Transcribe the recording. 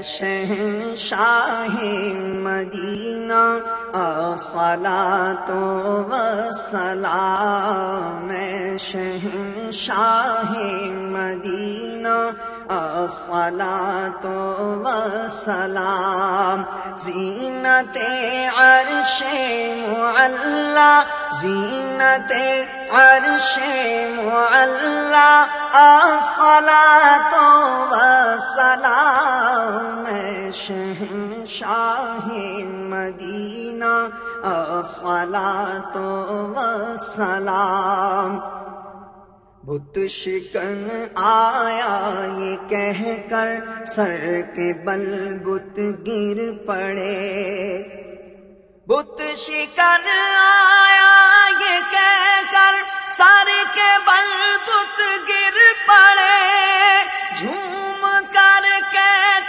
شہنشاہ مدینہ الصلاۃ والسلام، اے شہنشاہ مدینہ الصلاۃ والسلام، زینت عرش معلا، زینت عرش معلا، الصلاۃ والسلام، اے شہنشاہ مدینہ الصلاۃ والسلام۔ بت شکن آیا یہ کہہ کر سر کے بل بت گر پڑے، بت شکن آیا یہ کہہ کر سر کے بل بت گر پڑے،